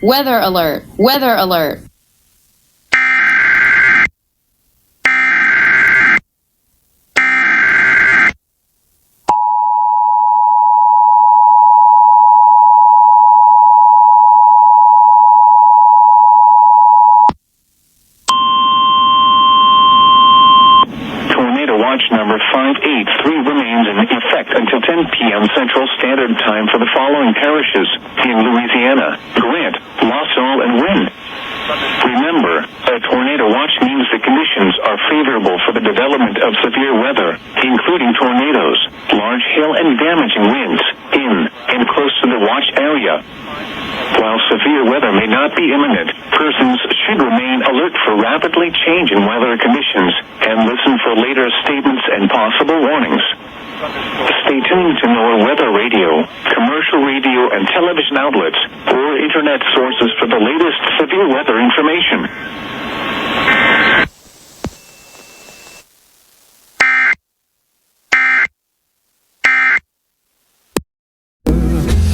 Weather alert. Weather alert. Watch number 583 remains in effect until 10 p.m. Central Standard Time for the following parishes in Louisiana: Grant, Lasalle, and Wynne. Remember, a tornado watch means the conditions are favorable for the development of severe weather, including tornadoes, large hail, and damaging winds in and close to the watch area. While severe weather may not be imminent, persons should remain alert for rapidly changing weather conditions and listen for later statements and possible warnings. Stay tuned to NOAA weather radio, commercial radio and television outlets, or internet sources for the latest severe weather information.